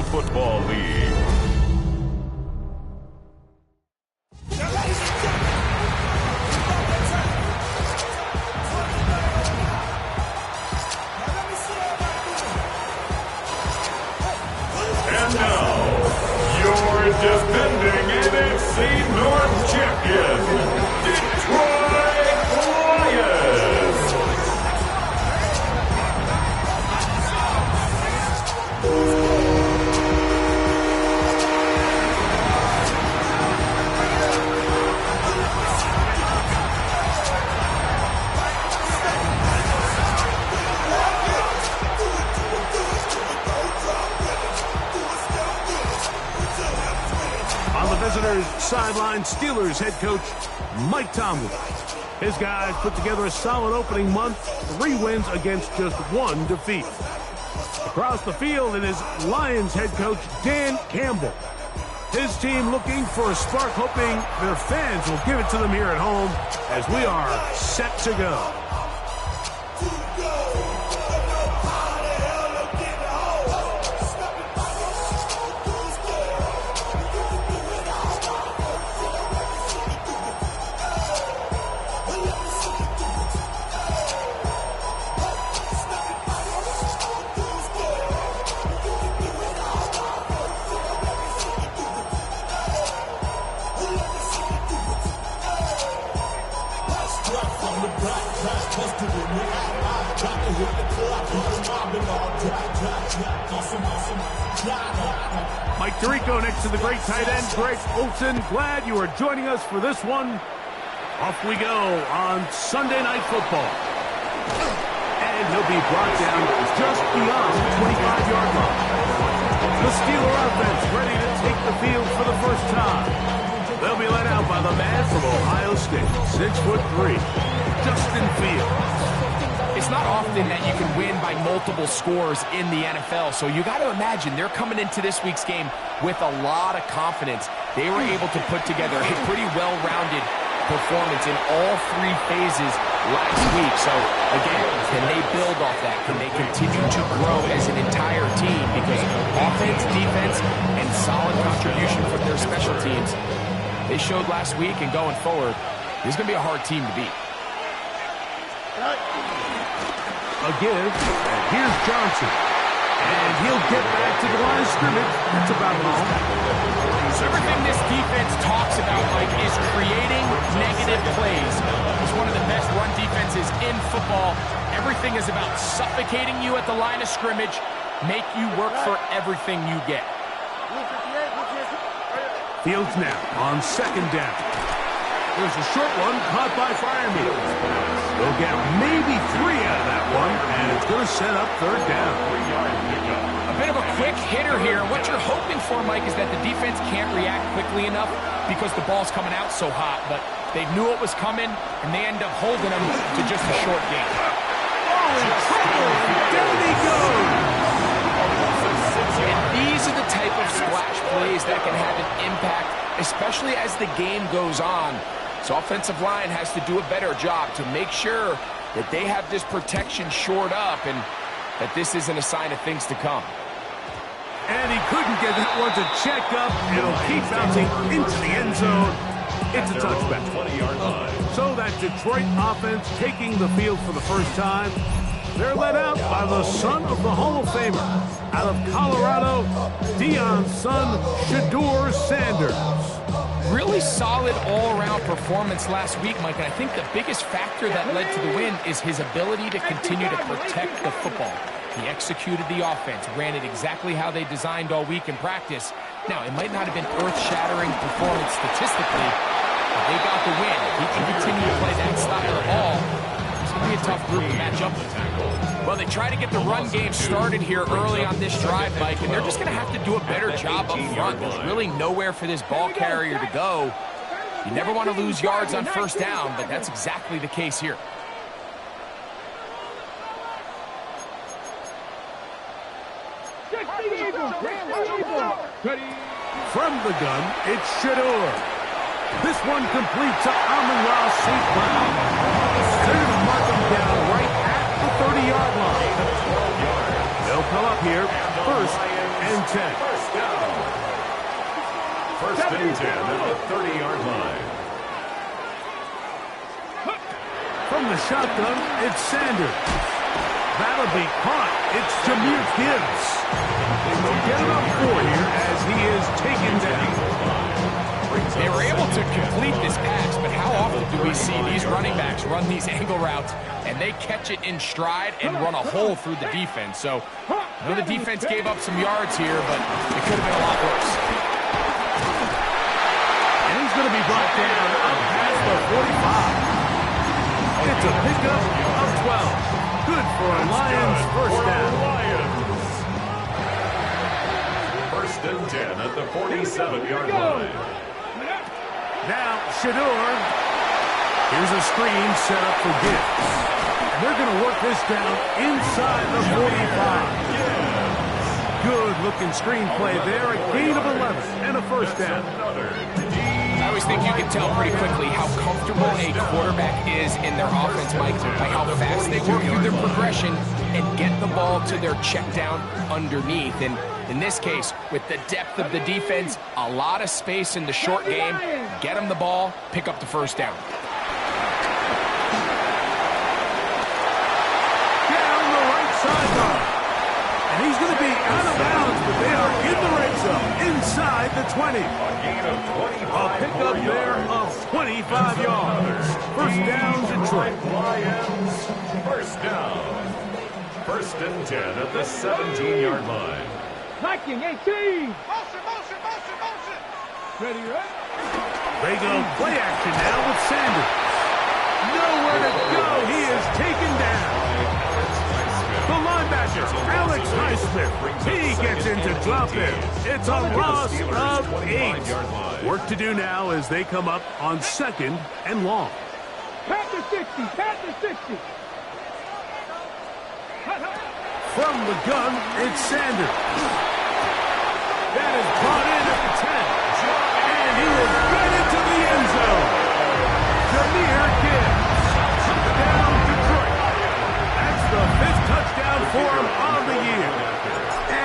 National Football League. And now, your defending NFC North champion, Detroit Lions. On the visitors' sideline, Steelers head coach Mike Tomlin. His guys put together a solid opening month, 3 wins against just 1 defeat. Across the field, it is Lions head coach Dan Campbell. His team looking for a spark, hoping their fans will give it to them here at home as we are set to go. Mike Tirico next to the great tight end, Greg Olsen. Glad you are joining us for this one. Off we go on Sunday Night Football. And he'll be brought down just beyond the 25-yard line. The Steeler offense ready to take the field for the first time. They'll be led out by the man from Ohio State, 6'3", Justin Fields. It's not often that you can win by multiple scores in the NFL, so you got to imagine they're coming into this week's game with a lot of confidence. They were able to put together a pretty well-rounded performance in all 3 phases last week. So, again, can they build off that? Can they continue to grow as an entire team? Because offense, defense, and solid contribution from their special teams, they showed last week, and going forward, this is going to be a hard team to beat. A give, and here's Johnson. And he'll get back to the line of scrimmage. That's about all. So everything this defense talks about, Mike, is creating negative plays. It's one of the best run defenses in football. Everything is about suffocating you at the line of scrimmage, make you work for everything you get. Fields now on 2nd down. There's a short one caught by Firemeal. They'll get maybe 3 out of that one, and it's going to set up 3rd down. A bit of a quick hitter here. What you're hoping for, Mike, is that the defense can't react quickly enough because the ball's coming out so hot. But they knew it was coming, and they end up holding them to just a short gain. Oh, in trouble! Down he goes! And these are the type of splash plays that can have an impact, especially as the game goes on. So offensive line has to do a better job to make sure that they have this protection shored up and that this isn't a sign of things to come. And he couldn't get that one to check up. It'll keep bouncing into the end zone. It's a touchback. So that Detroit offense taking the field for the first time. They're led out by the son of the Hall of Famer. Out of Colorado, Deion's son, Shedeur Sanders. Really solid all-around performance last week, Mike, and I think the biggest factor that led to the win is his ability to continue to protect the football. He executed the offense, ran it exactly how they designed all week in practice. Now, it might not have been earth-shattering performance statistically, but they got the win. If he can continue to play that style of ball, it's going to be a tough group to match up with. Well, they try to get the run game started here early on this drive, Mike, and they're just going to have to do a better job up front. There's really nowhere for this ball carrier to go. You never want to lose yards on 1st down, but that's exactly the case here. From the gun, it's Shedeur. This one completes to Amon-Ra St. Brown. They're going to mark him down right at the 30-yard line. They'll come up here, 1st and 10. down. First and 10 at the 30-yard line. From the shotgun, it's Sanders. That'll be caught. It's Jahmyr Gibbs. They'll get it up 4 here as he is taken down. They were able to complete this pass, but how often do we see these running backs run these angle routes and they catch it in stride and run a hole through the defense? So I know the defense gave up some yards here, but it could have been a lot worse. And he's going to be brought down up past the 45. It's a pickup of 12. Good for a Lions first down. First and 10 at the 47-yard line. Now, Shador. Here's a screen set up for Gibbs. And they're going to work this down inside the 45. Good-looking screen play there. A gain of 11 and a first down. I always think you can tell pretty quickly how comfortable a quarterback is in their offense, Mike, by how fast they work through their progression and get the ball to their check down underneath. And in this case, with the depth of the defense, a lot of space in the short game, get them the ball, pick up the first down. Down the right sideline. And he's going to be out of bounds, but they are in the red zone, inside the 20. A pickup there of 25 yards. First down, Detroit. Lions, first down. First and 10 at the 17-yard line. Liking 18. Motion. Ready, right? They go play action now with Sanders. Nowhere to go. He is taken down. The linebacker, Alex Highsmith. He gets into drop in. It's a loss of 8. Work to do now as they come up on second and long. Pat the 60. From the gun, it's Sanders. That is brought in at the 10. And he will get into the end zone. Jahmyr Gibbs. Touchdown, Detroit. That's the 5th touchdown for him on the year.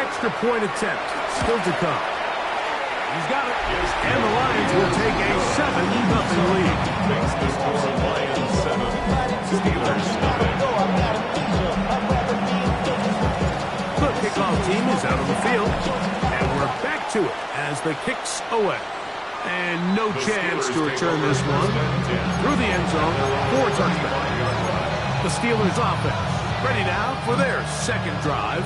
Extra point attempt still to come. He's got it. And the Lions will take a 7-0 lead. Makes the score Lions 7, Steelers 9. The kickoff team is out on the field. And we're back to it as the kick's away. And no chance to return this one through the end zone for a touchdown. The Steelers offense ready now for their second drive.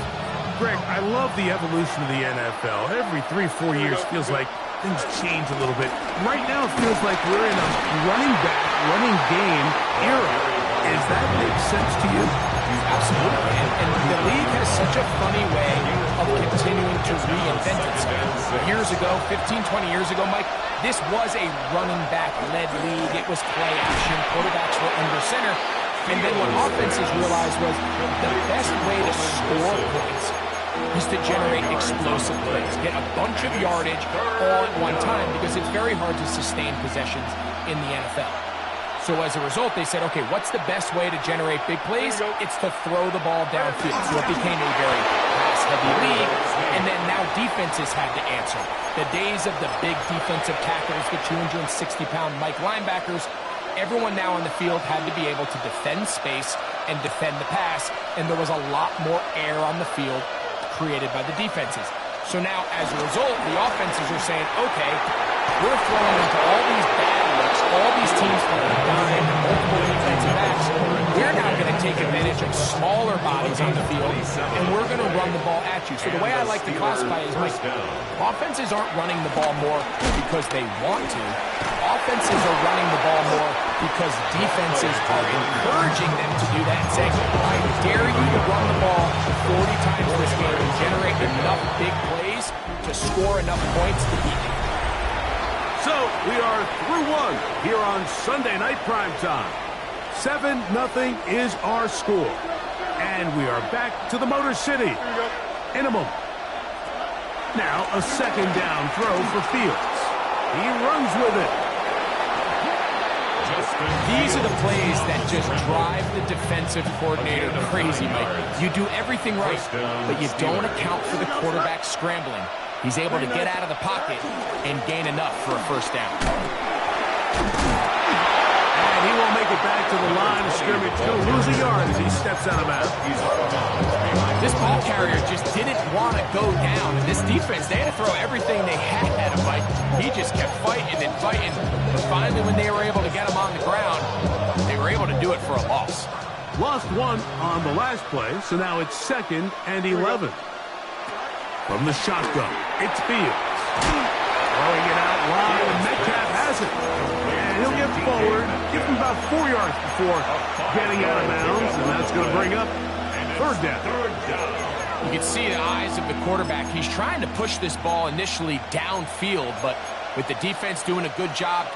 Greg, I love the evolution of the NFL. Every 3-4 years feels like things change a little bit. Right now it feels like we're in a running back, running game era. Does that make sense to you? Absolutely. And the league has such a funny way of continuing to reinvent itself. Years ago, 15, 20 years ago, Mike, this was a running back-led league. It was play action. Quarterbacks were under center. And then what offenses realized was the best way to score points is to generate explosive plays. Get a bunch of yardage all at one time because it's very hard to sustain possessions in the NFL. So as a result, they said, okay, what's the best way to generate big plays? It's to throw the ball downfield. So it became a very pass-heavy league. And then now defenses had to answer. The days of the big defensive tackles, the 260-pound Mike linebackers, everyone now on the field had to be able to defend space and defend the pass. And there was a lot more air on the field created by the defenses. So now, as a result, the offenses are saying, okay, we're throwing into all these bad looks, all these teams playing 9 multiple defensive backs. We're now going to take advantage of smaller bodies on the field, and we're going to run the ball at you. So the way I like to classify it is, like, offenses aren't running the ball more because they want to. Offenses are running the ball more because defenses are encouraging them to do that and saying, I dare you to run the ball 40 times this game and generate enough big plays to score enough points to beat you. So we are through one here on Sunday Night Primetime. 7-0 is our score. And we are back to the Motor City in a moment. Now a second down throw for Fields. He runs with it. These are the plays that just drive the defensive coordinator crazy, Mike. You do everything right, but you don't account for the quarterback scrambling. He's able to get out of the pocket and gain enough for a first down. And he won't make it back to the line of scrimmage. He'll lose a yard as he steps out of bounds. This ball carrier just didn't want to go down. And this defense, they had to throw everything they had at him. Like, he just kept fighting and fighting. But finally, when they were able to get him on the ground, they were able to do it for a loss. Lost one on the last play, so now it's 2nd and 11. From the shotgun, it's Fields. Throwing it out wide, and Metcalf has it. And he'll get forward, give him about 4 yards before getting out of bounds, and that's going to bring up 3rd down. You can see the eyes of the quarterback. He's trying to push this ball initially downfield, but with the defense doing a good job.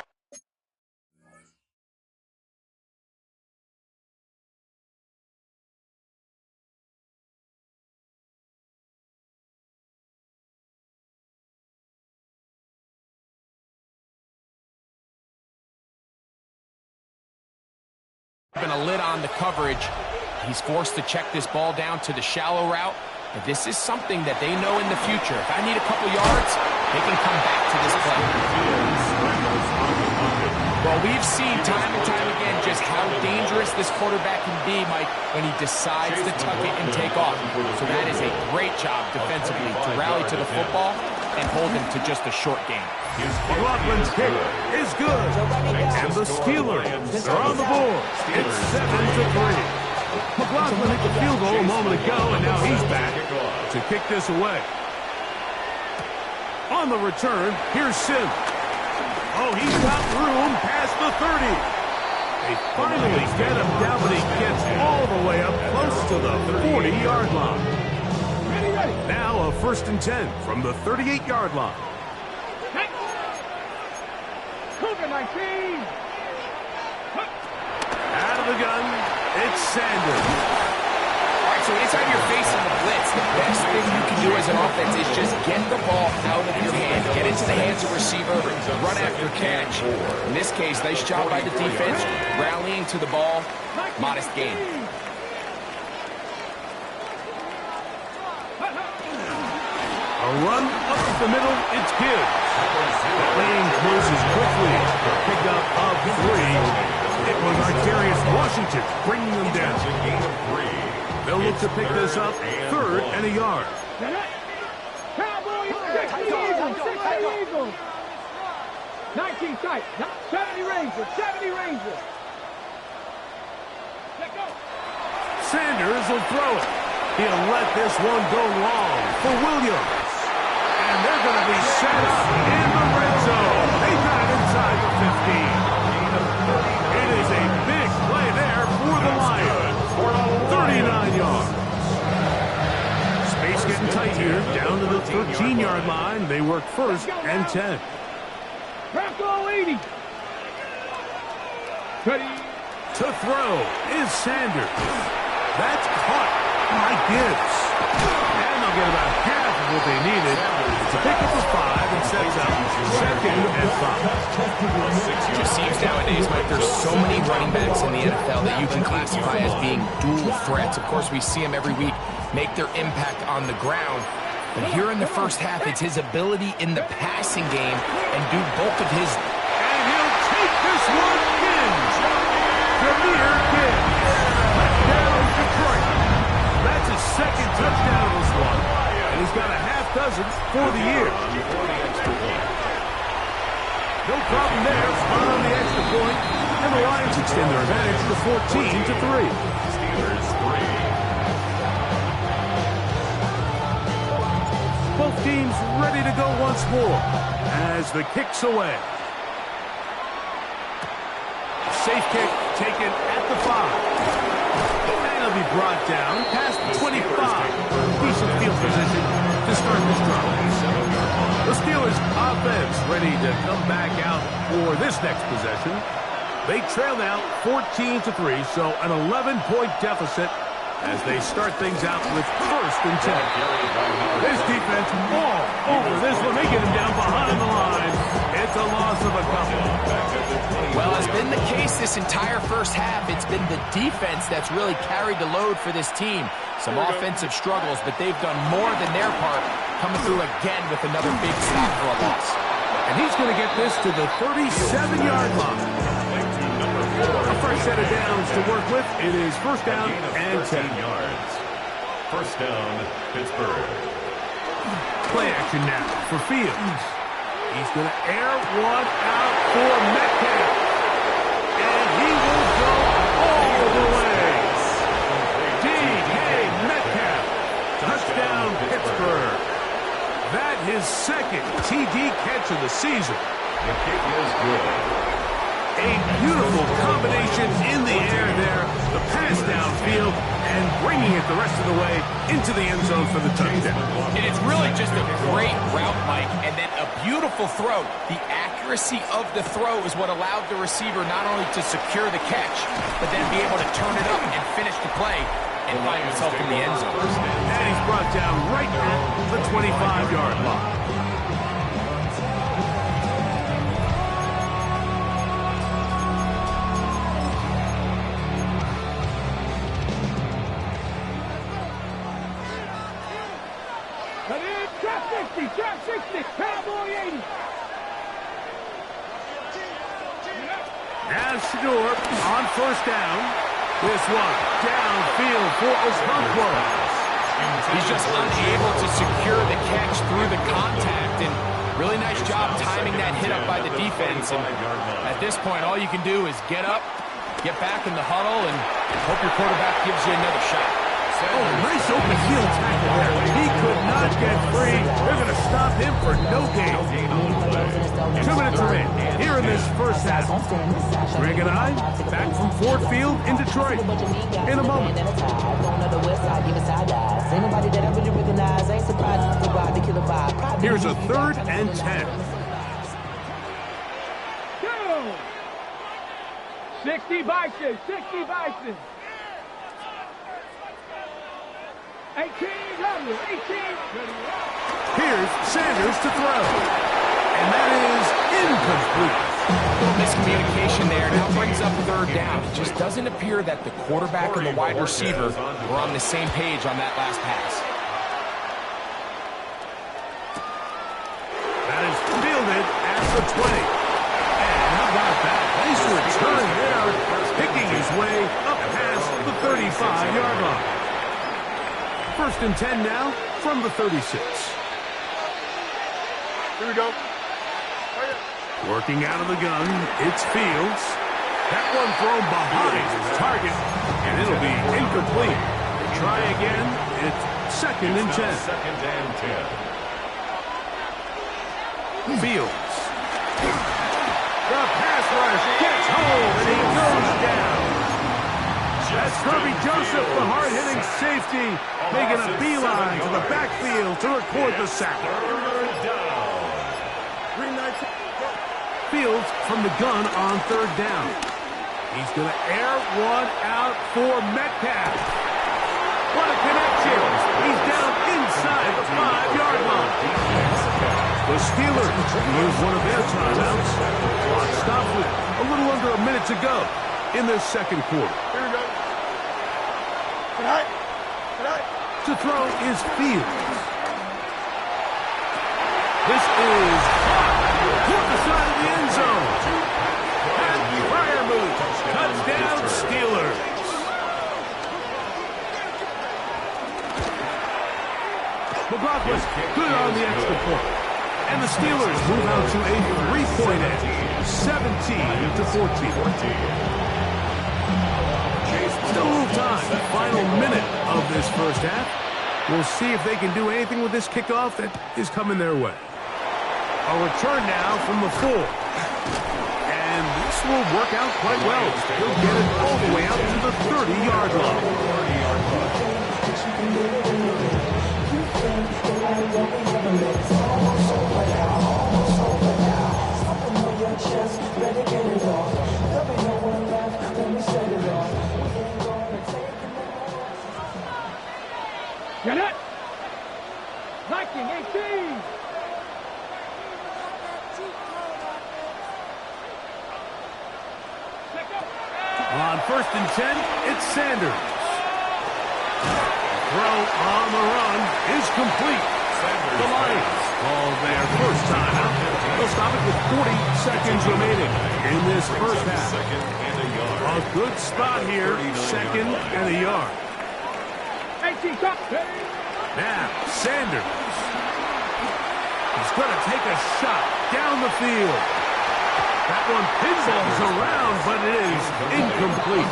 Been a lid on the coverage. He's forced to check this ball down to the shallow route, but this is something that they know in the future. If I need a couple yards, they can come back to this play. Well, we've seen time and time again just how dangerous this quarterback can be, Mike, when he decides to tuck it and take off. So that is a great job defensively to rally to the football and hold him to just a short game. McLaughlin's kick is good, and the Steelers are on the board. It's 7-3. McLaughlin hit the field goal a moment ago, and now he's back to kick this away. On the return, here's Sim. Oh, he's got room past the 30. They finally get him down, but he gets all the way up close to the 40-yard line. Now a 1st and 10 from the 38-yard line. Cougar 19. Out of the gun, it's Sanders. All right, so anytime you're facing the blitz, the best thing you can do as an offense is just get the ball out of your hand, get into the hands of receiver, run after catch. In this case, nice job by the defense, rallying to the ball, modest gain. A run up the middle, it's Gibbs. The lane closes quickly. Pick up of 3. It was Arterius Washington bringing them down. They'll look to pick this up 3rd and a yard. Cowboys, 60 Eagles, 60 Eagles. 19 tight, 70 Rangers, 70 Rangers. Let go. Sanders will throw it. He'll let this one go long for Williams. And they're going to be set up in the red zone. They got it inside the 15. It is a big play there for the Lions. 39 yards. Space getting tight here. Down to the 13-yard line. They work 1st and 10. Bronco 80. Ready. To throw is Sanders. That's caught by Gibbs. And they'll get about half of what they needed to pick up a 5 and sets up 2nd and 5. It just seems nowadays, Mike, there's so many running backs in the NFL that you can classify as being dual threats. Of course, we see them every week make their impact on the ground. But here in the first half, it's his ability in the passing game and do both of his. And he'll take this one in. Premier Gibbs. Touchdown, Detroit. That's his 2nd touchdown of this one. And he's got a half dozen for the year. No problem there on the extra point. And the Lions extend their advantage to 14-3. Steelers 3. Both teams ready to go once more as the kick's away. Safe kick taken at the 5. And he'll be brought down past the 25. Decent field position to start this drive. The Steelers offense ready to come back out for this next possession. They trail now 14-3, so an 11-point deficit as they start things out with 1st and 10. This defense all over this one. They get him down behind the line. It's a loss of a couple. Well, it's been the case this entire first half. It's been the defense that's really carried the load for this team. Some offensive struggles, but they've done more than their part coming through again with another big stop for a loss. And he's going to get this to the 37-yard line. A fresh set of downs to work with. It is first down and 10 yards. First down, Pittsburgh. Play action now for Fields. He's going to air one out for Metcalf. And he will go all the way. D.K. Metcalf. Touchdown, Pittsburgh. That his second TD catch of the season. The kick is good. A beautiful combination in the air there. The pass downfield and bringing it the rest of the way into the end zone for the touchdown. And it's really just a great route, Mike, and then a beautiful throw. The accuracy of the throw is what allowed the receiver not only to secure the catch, but then be able to turn it up and finish the play and find himself in the end zone. And he's brought down right at the 25-yard line. Trap 60, Cowboy 80. Now Shador on first down. This one downfield for Okonkwo. He's just unable to secure the catch through the contact, and really nice job timing that hit up by the defense. And at this point, all you can do is get up, get back in the huddle, and hope your quarterback gives you another shot. Oh, nice open field tackle there. He could not get free. They're going to stop him for no gain. 2 minutes remain here in this first half. Greg and I back from Ford Field in Detroit in a moment. Here's a 3rd and 10. 60 Bison, 60 Bison. 18, 18. Here's Sanders to throw. And that is incomplete. Miscommunication there now brings up 3rd down. It just doesn't appear that the quarterback and the wide receiver were on the same page on that last pass. That is fielded at the 20. And how about that? Nice return there, picking his way up past the 35-yard line. First and 10 now from the 36. Here we go. Working out of the gun, it's Fields. That one thrown behind his target, and it'll be incomplete. Try again. It's 2nd and 10. 2nd and 10. Fields. The pass rush gets home, and he goes down. That's Kirby Joseph, the hard-hitting safety, making a beeline to the backfield to record the sack. Fields from the gun on 3rd down. He's going to air one out for Metcalf. What a connection. He's down inside the 5-yard line. The Steelers use one of their timeouts. Clock stops with a little under a minute to go in this 2nd quarter. Here we go. To throw is Fields. This is toward the side of the end zone. And fire move. Touchdown, Steelers. McLaughlin good on the extra point. And the Steelers move out to a 3-point edge. 17-14. Still a little time. Final minute of this first half. We'll see if they can do anything with this kickoff that is coming their way. A return now from the 4. And this will work out quite well. He'll get it all the way out to the 30-yard Get it! 1918! On 1st and 10, it's Sanders. Throw on the run is complete. The Lions call their first time out. They'll stop it with 40 seconds remaining in this first half. A good spot here, second and a yard. Now, Sanders. He's going to take a shot down the field. That one pinballs around, but it is incomplete.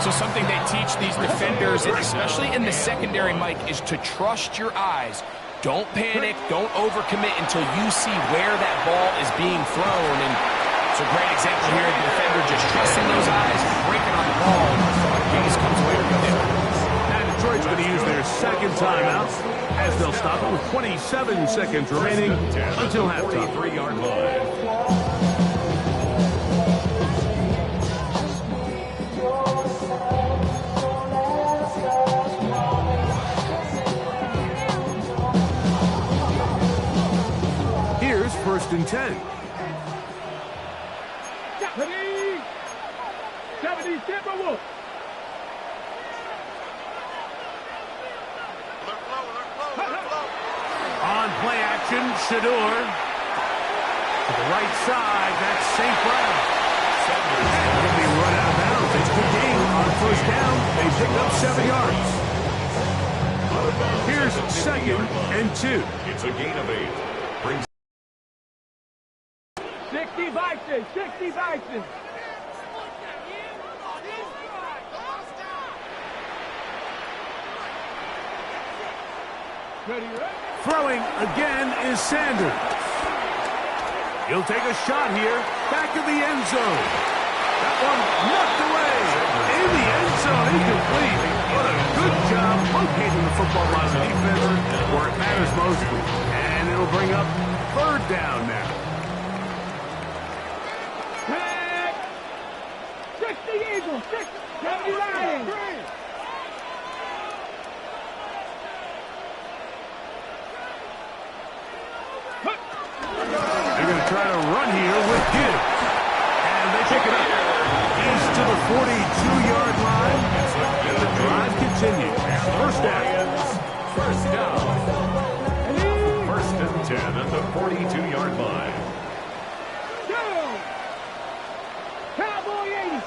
So something they teach these defenders, especially in the secondary, Mike, is to trust your eyes. Don't panic, don't overcommit until you see where that ball is being thrown. And it's a great example here of the defender just trusting those eyes, breaking on the ball, and Gaze comes away with it. Now Detroit's going to use their second timeout as they'll stop it with 27 seconds remaining until halftime. 43-yard line. Here's first and 10. 70 Timberwolves. On play action, Shador. To the right side, that's St. Brown. And he'll be run out of bounds. It's good game on first down. They pick up 7 yards. Here's second and 2. It's a gain of 8. Brings 60 Bison, 60 Bison. Throwing again is Sanders. He'll take a shot here. Back of the end zone. That one knocked away. In the end zone, incomplete. What a good job locating the football by the defender where it matters most. And it'll bring up third down now. 60 Eagles, 70 Lions. They're going to try to run here with Gibbs. And they pick it up. He's to the 42-yard line. And the drive continues. First down. First down. First and 10 at the 42-yard line. Cowboy 80.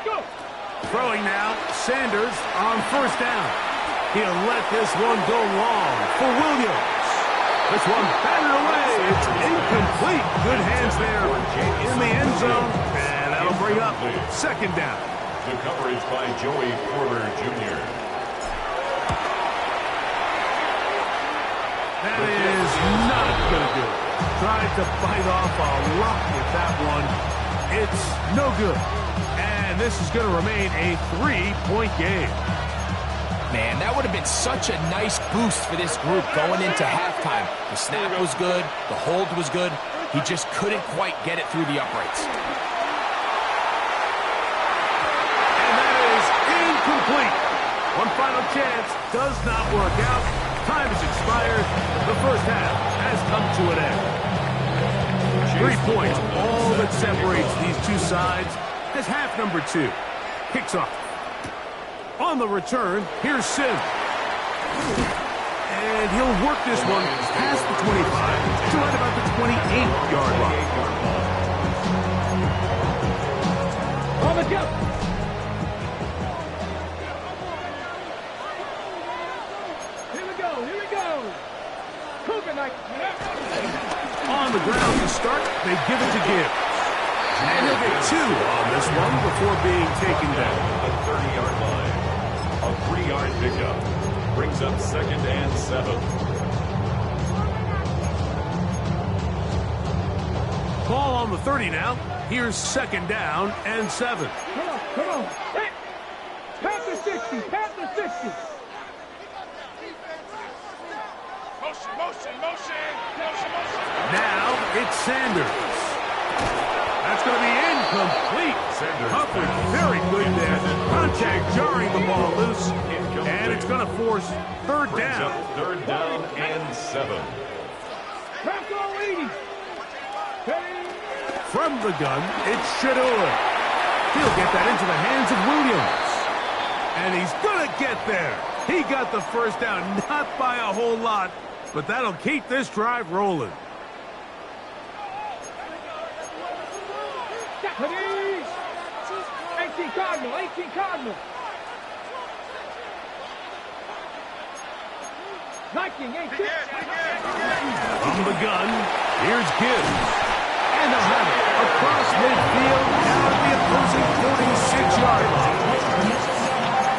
Go. Throwing now, Sanders on first down. He'll let this one go long for Williams. This one batted away. It's incomplete. Good hands there in the end zone. And that'll bring up second down. The coverage by Joey Porter Jr. That is not going to do it. Tried to bite off a rock with that one. It's no good. And this is going to remain a 3-point game. Man, that would have been such a nice boost for this group going into halftime. The snap was good. The hold was good. He just couldn't quite get it through the uprights. And that is incomplete. One final chance does not work out. Time has expired. The first half has come to an end. 3 points, all that separates these two sides as half number 2 kicks off. On the return, here's Sim. And he'll work this one past the 25 to right about the 28-yard line. On the jump. Here we go, here we go. Cougar Knight. On the ground to start, they give it to Gibbs. And he'll get 2 on this one before being taken down. The 30-yard line. A 3-yard pickup. Brings up second and 7. Ball on the 30 now. Here's second down and 7. Come on, come on. Hey. Past the 60, past the 60. Motion, motion, motion, motion, motion. Now it's Sanders. That's going to be incomplete. Coverage very good there. Contact jarring the ball loose. And it's going to force third down. Third down and 7. Bronco 80. From the gun, it's Shador. He'll get that into the hands of Williams. And he's going to get there. He got the first down, not by a whole lot, but that'll keep this drive rolling. 18 Cardinal, 18 Cardinal. 19, 18. From the gun, here's Gibbs. And they'll have it across midfield out of the opposing 46-yard line.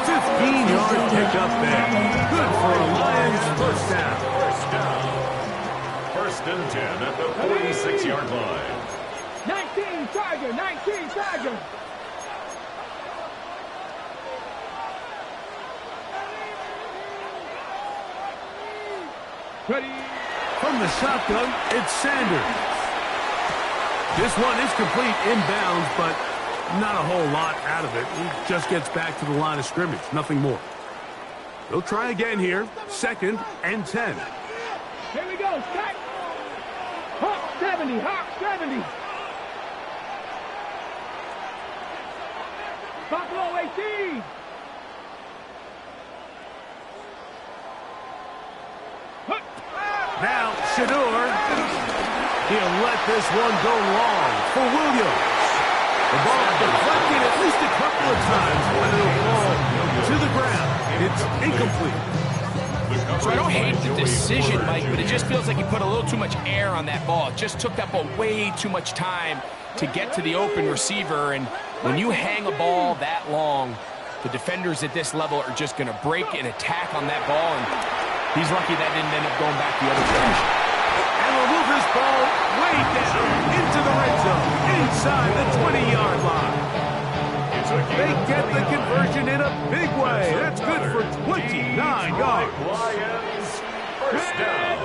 15-yard pickup there. Good for a Lions first down. First and 10 at the 46-yard line. 19 Tiger, 19 Tiger. Ready. From the shotgun, it's Sanders. This one is complete inbounds, but not a whole lot out of it. He just gets back to the line of scrimmage, nothing more. They'll try again here, 2nd and 10. Here we go, Scott. Hawk 70, Hawk 70. Buffalo 18. Now, Shador, he'll let this one go long for Williams. The ball deflected at least a couple of times, but it'll fall to the ground. It's incomplete. So I don't hate the decision, Mike, but it just feels like he put a little too much air on that ball. It just took that ball way too much time to get to the open receiver, and when you hang a ball that long, the defenders at this level are just going to break and attack on that ball, and he's lucky that didn't end up going back the other direction. And we'll move this ball way down into the red zone, inside the 20-yard line. They get the conversion in a big way. That's good for 29 yards. Lions, first down.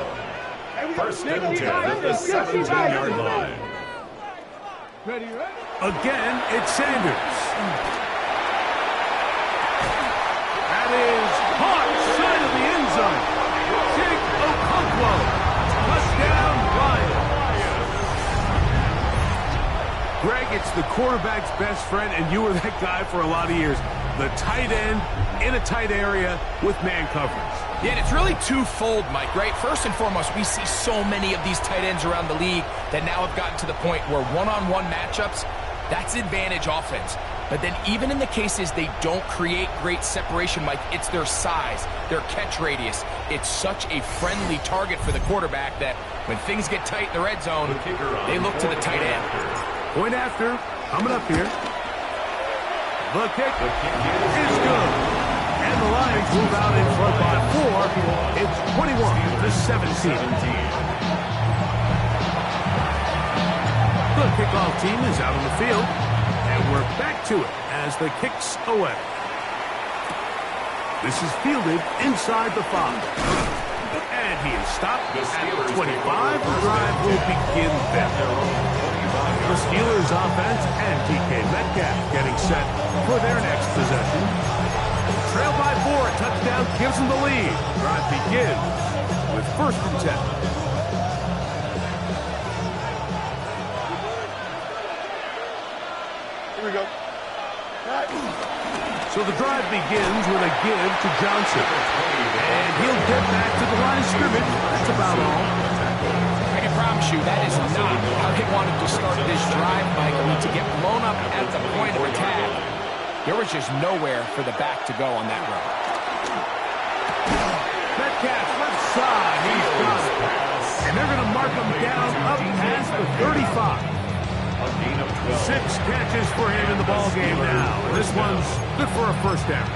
First and 10 at the 17-yard line. Ready, ready. Again, it's Sanders. That is caught side of the end zone. Jake Okonkwo. Touchdown, Lions. Greg, it's the quarterback's best friend, and you were that guy for a lot of years. The tight end in a tight area with man coverage. Yeah, and it's really twofold, Mike, right? First and foremost, we see so many of these tight ends around the league that now have gotten to the point where one-on-one matchups, that's advantage offense. But then even in the cases they don't create great separation, Mike, it's their size, their catch radius. It's such a friendly target for the quarterback that when things get tight in the red zone, they look to the tight end. Point after, coming up here. The kick is good. And the Lions move out in front by 4. It's 21-17. The kickoff team is out on the field. And we're back to it as the kick's away. This is fielded inside the 5. And he is stopped at 25. The drive will begin then. The Steelers offense and DK Metcalf getting set for their next possession. Trail by 4, touchdown gives them the lead. Drive begins with 1st and 10. Here we go. So the drive begins with a give to Johnson. And he'll get back to the line of scrimmage. That's about all. I can promise you that is not how they wanted to start this drive, Mike. I mean, to get blown up at the point of attack, there was just nowhere for the back to go on that run. Metcalf left side. He's got it. And they're going to mark him down up past the 35. 6 catches for him in the ballgame now. This one's good for a first down.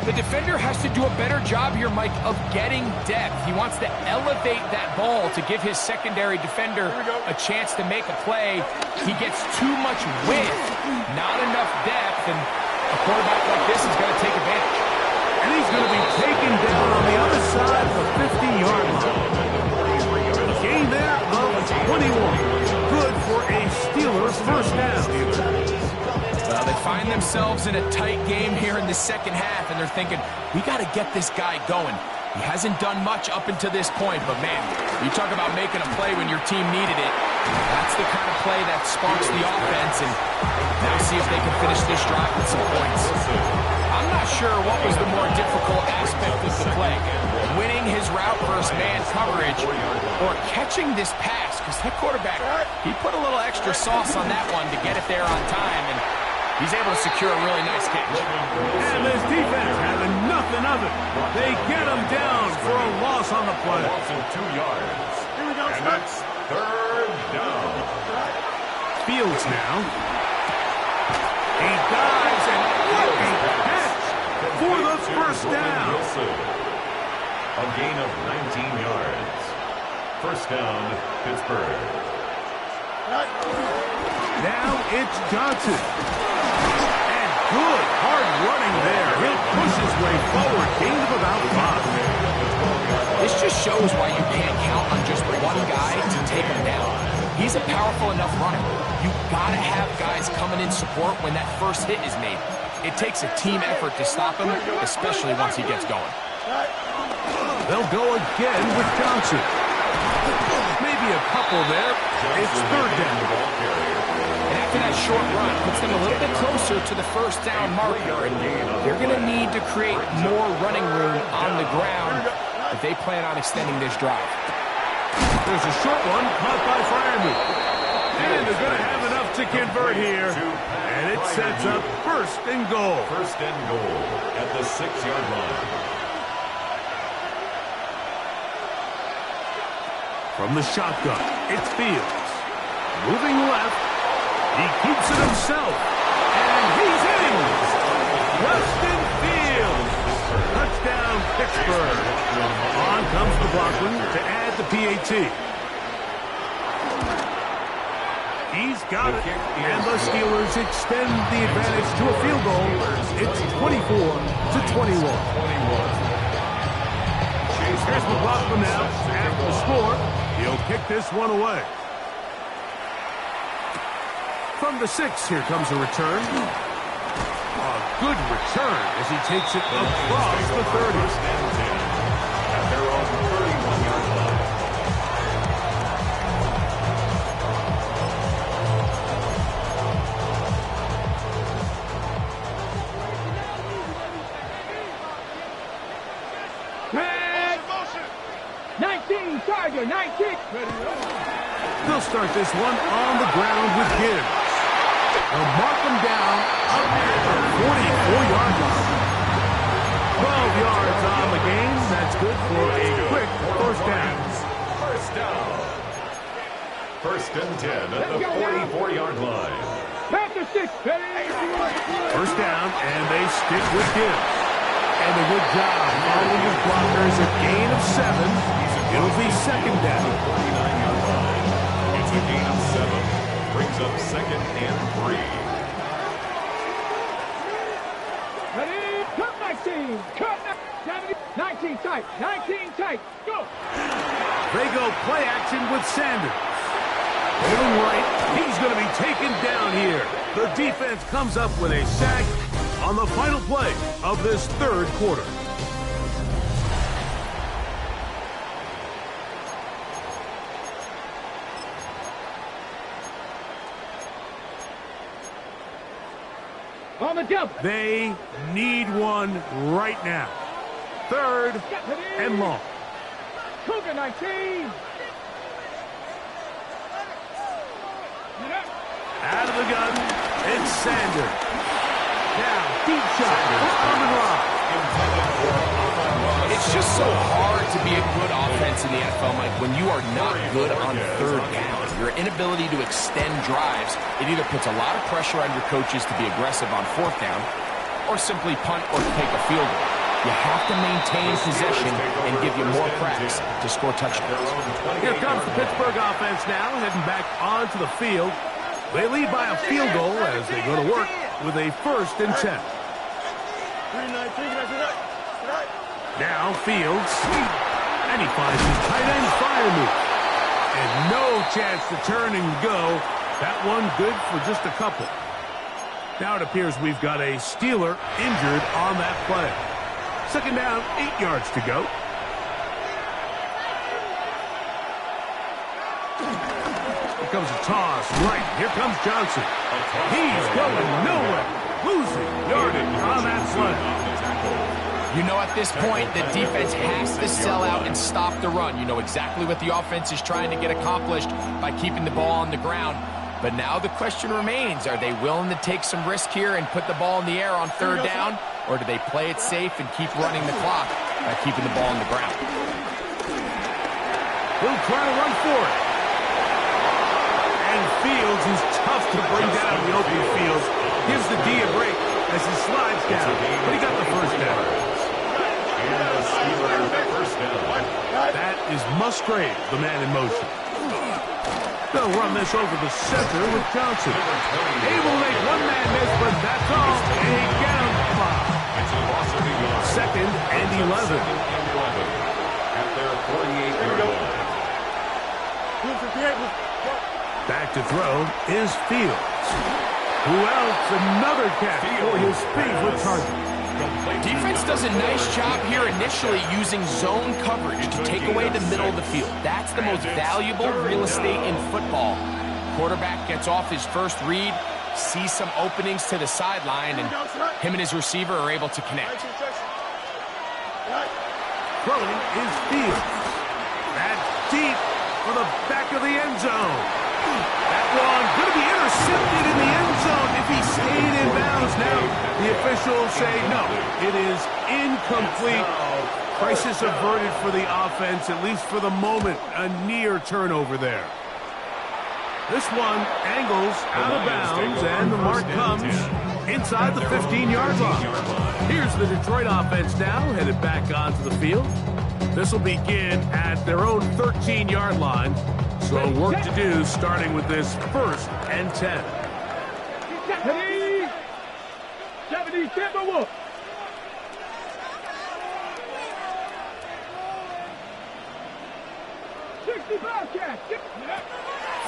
The defender has to do a better job here, Mike, of getting depth. He wants to elevate that ball to give his secondary defender a chance to make a play. He gets too much width, not enough depth, and a quarterback like this is going to take advantage. And he's going to be taken down on the other side of the 50-yard line. A gain there of 21. Good for a Steelers first down. Well, they find themselves in a tight game here in the second half, and they're thinking, we got to get this guy going. He hasn't done much up until this point, but man, you talk about making a play when your team needed it. That's the kind of play that sparks the offense, and now see if they can finish this drive with some points. I'm not sure what was the more difficult aspect of the play. Winning his route versus man coverage or catching this pass, because that quarterback, he put a little extra sauce on that one to get it there on time, and he's able to secure a really nice catch. And this defense having nothing of it. They get him down for a loss on the play. Loss of 2 yards. And that's third down. Fields now. He dives, and what a catch for the first down. A gain of 19 yards. First down, Pittsburgh. Now it's Johnson. And good, hard running there. He'll push his way forward. Gain of about 5. This just shows why you can't count on just one guy to take him down. He's a powerful enough runner. You've got to have guys coming in support when that first hit is made. It takes a team effort to stop him, especially once he gets going. They'll go again with Johnson. Maybe a couple there. It's third down. And after that short run, puts them a little bit closer to the first down marker. And they're going to need to create more running room on the ground if they plan on extending this drive. There's a short one caught by Fryermuth. And they're going to have enough to convert here. And it sets up first and goal. First and goal at the 6-yard line. From the shotgun, it's Fields. Moving left. He keeps it himself. And he's in. Justin Fields. Touchdown, Pittsburgh. On comes the blockman to add the PAT. He's got it. And the Steelers extend the advantage to a field goal. It's 24-21. Here's McLaughlin now. After the score, he'll kick this one away. From the 6, here comes a return. A good return as he takes it across the 30. At their own 31-yard line. Motion. 19, Tiger, 19. They'll start this one on the ground with Gibbs. They'll mark him down up at the 44-yard line. 12 yards on the game. That's good for a quick first down. First down. First and 10 at the 44-yard line. Panther 6, First down, and they stick with Gibbs. And a good job following his blockers. A gain of 7. It'll be second down. 49-yard line. It's a gain of 7. Brings up second and 3. ready, cut 19, cut 19 tight, 19 tight, go. They go play action with Sanders. Holding right, he's going to be taken down here. The defense comes up with a sack on the final play of this third quarter. On the jump. They need one right now. Third and long. Cougar 19. Out of the gun, it's Sanders. Now, deep shot for Amon-Ra. It's just so hard to be a good offense in the NFL, Mike, when you are not good on third down. Your inability to extend drives, it either puts a lot of pressure on your coaches to be aggressive on fourth down or simply punt or take a field goal. You have to maintain possession and give you more cracks to score touchdowns. Here comes the Pittsburgh offense now, heading back onto the field. They lead by a field goal as they go to work with a first and 10. Now Fields, and he finds his tight end Fryermuth. And no chance to turn and go. That one good for just a couple. Now it appears we've got a Steeler injured on that play. Second down, 8 yards to go. comes a toss. Right, here comes Johnson. He's going nowhere. Losing yardage on that play. You know, at this point, the defense has to sell out and stop the run. You know exactly what the offense is trying to get accomplished by keeping the ball on the ground. But now the question remains, are they willing to take some risk here and put the ball in the air on third down? Or do they play it safe and keep running the clock by keeping the ball on the ground? He'll try to run for it. And Fields, who's tough to bring down in the open field, gives the D a break as he slides down. But he got the first down. That is Musgrave, the man in motion. They'll run this over the center with Johnson. Able to make one man miss, but that's all. And he get him. Second and 11. At their 48-yard line. Back to throw is Fields. Who else? Another catch for his favorite target. Defense does a nice job here initially using zone coverage to take away the middle of the field. That's the most valuable real estate in football. Quarterback gets off his first read, sees some openings to the sideline, and him and his receiver are able to connect. Throwing is Fields. That's deep for the back of the end zone. That one going to be intercepted in the end zone if he stayed in bounds. Now the officials say no, it is incomplete. Crisis averted for the offense, at least for the moment. A near turnover there. This one angles out of bounds, and the mark comes inside the 15-yard line. Here's the Detroit offense now, headed back onto the field. This will begin at their own 13-yard line. So work to do, starting with this 1st and 10. 70, step over.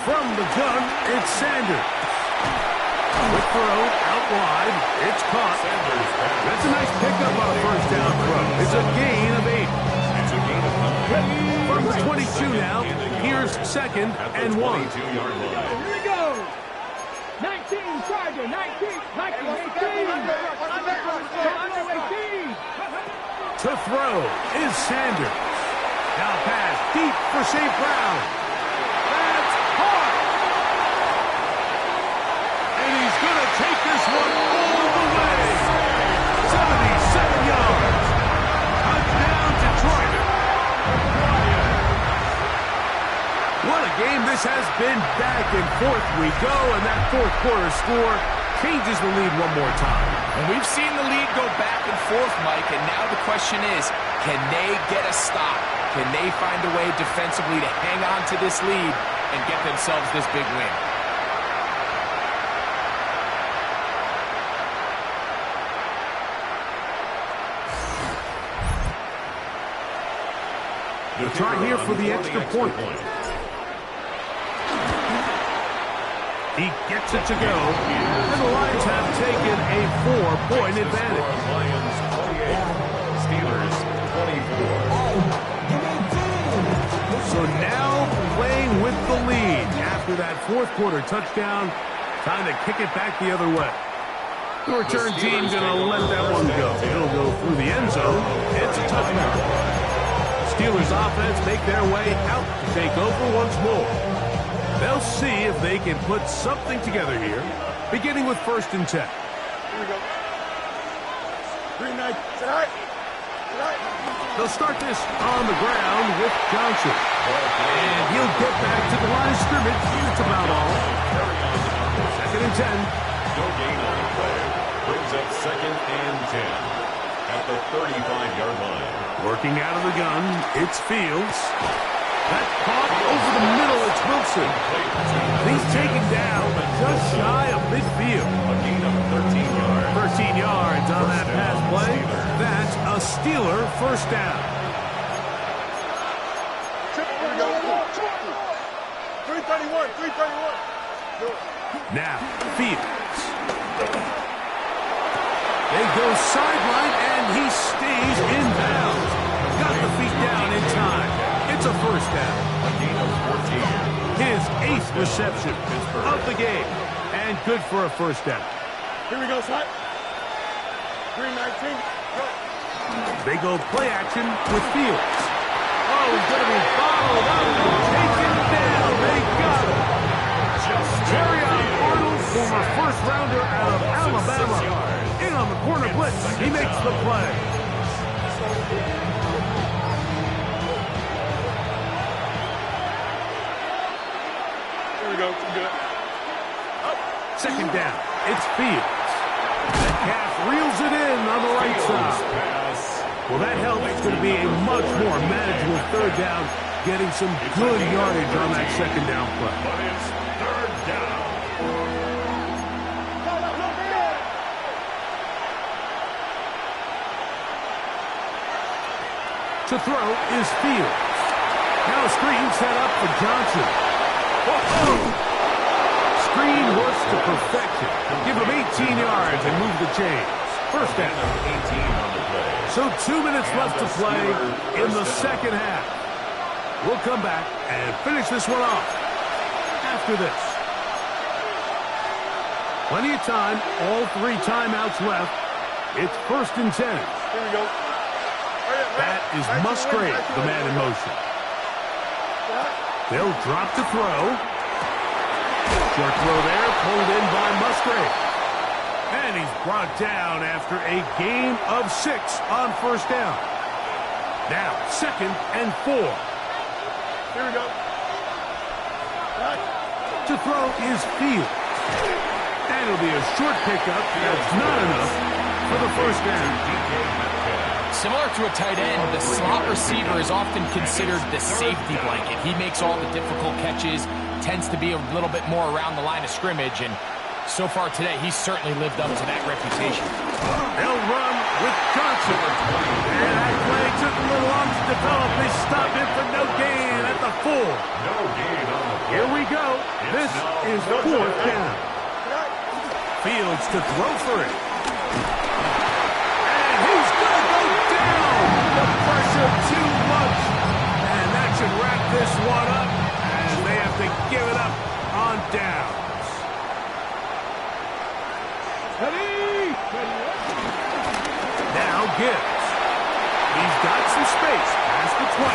From the gun, it's Sanders. Quick throw, out wide, it's caught. That's a nice pickup on a first down throw. It's a gain of 8. From the 22 now, here's 2nd and 1. Here we go. 19, Charger, 19, 18. To throw is Sanders. Now pass deep for St. Brown. That's hard. And he's going to take this one all the way. 77 yards. Touchdown, Detroit. What a game this has been. Back and forth we go, and that fourth quarter score changes the lead one more time. And we've seen the lead go back and forth, Mike, and now the question is, can they get a stop? Can they find a way defensively to hang on to this lead and get themselves this big win? They'll try here for the extra point. He gets it to go, and the Lions have taken a 4-point advantage. Lions 28, Steelers 24. So now playing with the lead after that fourth quarter touchdown, time to kick it back the other way. The return team going to let that one go. It'll go through the end zone. It's a touchdown. Steelers offense make their way out to take over once more. They'll see if they can put something together here, beginning with 1st and 10. Here we go. Green knight. Tonight. They'll start this on the ground with Johnson. And he'll get back to the line of scrimmage. That's about all. 2nd and 10. No gain on the play. Brings up 2nd and 10 at the 35-yard line. Working out of the gun, it's Fields. That caught over the middle, it's Wilson. He's taken down just shy of midfield. A gain of 13 yards. 13 yards on that pass play. That's a Steeler first down. Here we go. 331. Now, Fields. They go sideline, and he stays in bounds. Got the feet down in time. It's a first down. A gain of 14. his 8th reception of the game. And good for a first down. Here we go, slide. 319. Go. They go play action with Fields. Oh, he's going to be followed up and taken down. They got him. Terrion Arnold, former first-rounder out of Alabama. In on the corner blitz. He makes the play. Here we go. Good. Second down. It's Fields. Metcalf reels it in on the right side. Well, that helps. It's going to be a much more manageable third down, getting some good yardage on that second down play. But it's third down. To throw is Fields. Now a screen set up for Johnson. Screen works to perfection. Give him 18 yards and move the chains. First down. 18 on the play. So 2 minutes left to play in the second half. We'll come back and finish this one off after this. Plenty of time. All 3 timeouts left. It's 1st and 10. Here we go. That is Musgrave, the man in motion. They'll drop to throw. Short throw there, pulled in by Musgrave. And he's brought down after a gain of 6 on first down. Now, 2nd and 4. Here we go. To throw is Fields. And it'll be a short pickup. That's not enough for the first down. Similar to a tight end, the slot receiver is often considered the safety blanket. He makes all the difficult catches, tends to be a little bit more around the line of scrimmage, and so far today, he's certainly lived up to that reputation. They'll run with Johnson. And that play took a little long to develop. They stop him for no gain at the 4. No gain on the play. Here we go. This is 4th down. Fields to throw for it. And he's going to go down. The pressure too much. And that should wrap this one up as they have to give it up on downs. Now Gibbs. He's got some space. Past the 20.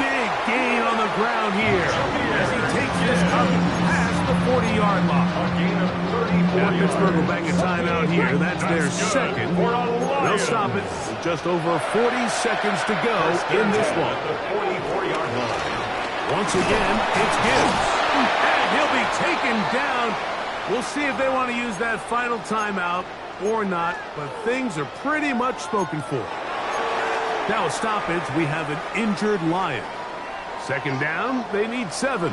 Big gain on the ground here as he takes this up past the 40-yard line. A gain of 34 Now Pittsburgh will yards. bang a timeout here. That's their second. They'll stop it with just over 40 seconds to go in this one. At the 44-yard line. Once again, it's Gibbs. And he'll be taken down. We'll see if they want to use that final timeout or not, but things are pretty much spoken for. Now a stoppage, we have an injured Lion. Second down, they need 7.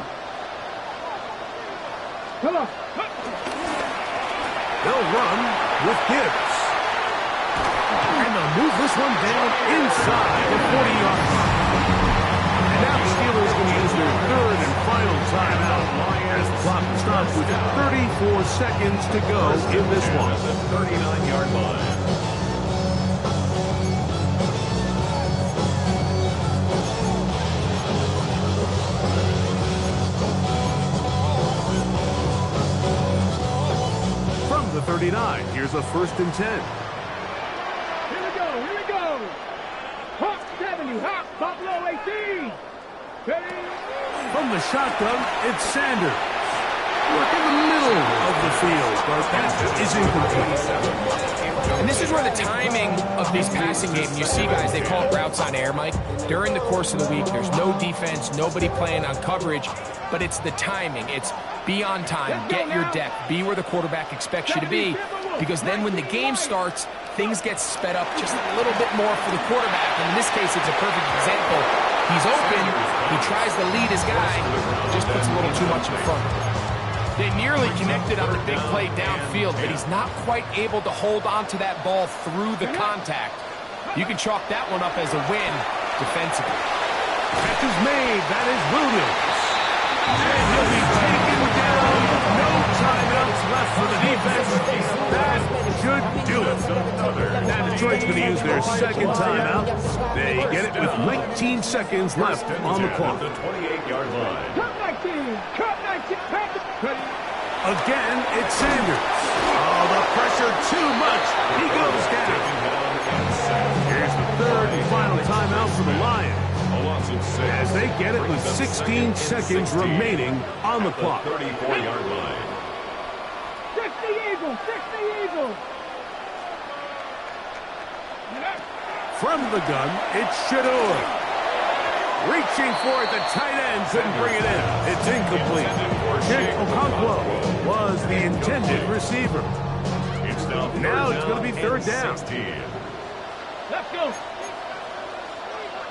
Come on. They'll run with Gibbs. And they'll move this one down inside the 40-yard line. And now the Steelers going to use their third and final timeout as the clock stops with 34 seconds to go in this one. At the 39-yard line. From the 39, here's a 1st and 10. Here we go. Here we go. Hawk 70. Hawk Buffalo 18. Ready? From the shotgun, it's Sanders. Work in the middle of the field, but that is incomplete. And this is where the timing of these passing games, you see guys, they call it routes on air, Mike. During the course of the week, there's no defense, nobody playing on coverage, but it's the timing. It's be on time, get your depth, be where the quarterback expects you to be, because then when the game starts, things get sped up just a little bit more for the quarterback. And in this case, it's a perfect example. He's open, he tries to lead his guy, just puts a little too much in front. They nearly connected on the big play downfield, but he's not quite able to hold on to that ball through the contact. You can chalk that one up as a win defensively. Catch is made. That is Williams. And he'll be taken down. No timeouts left for the defense. That should do it. Now Detroit's going to use their second timeout. They get it with 19 seconds left on the clock. The 28-yard line. 18. Cut 19. Again, it's Sanders. Oh, the pressure too much. He goes down. Here's the third and final timeout for the Lions, A loss of 6. as they get it with 16 seconds remaining on the clock. 34-yard line. 60 Eagles. 60 Eagles. From the gun, it's Shador. Reaching for it, the tight end couldn't bring it in. It's incomplete. Jake Okonkwo was the intended receiver. Now it's going to be third down. 16. Let's go.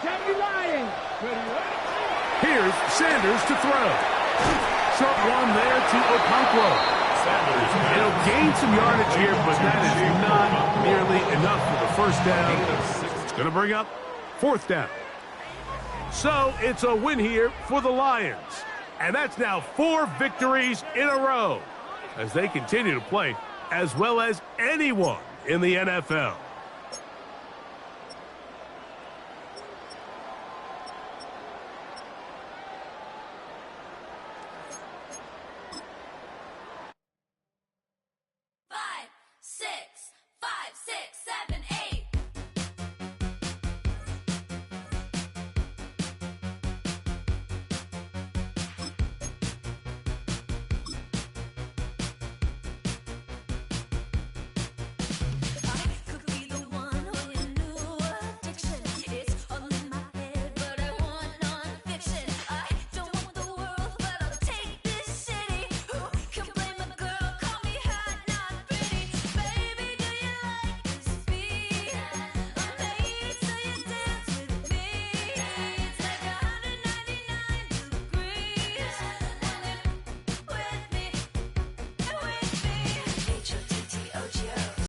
Tammy Lions. Here's Sanders to throw. Short one there to Okonkwo. It'll gain some yardage here, but that is not nearly enough for the first down. It's going to bring up fourth down. So it's a win here for the Lions. And that's now 4 victories in a row as they continue to play as well as anyone in the NFL.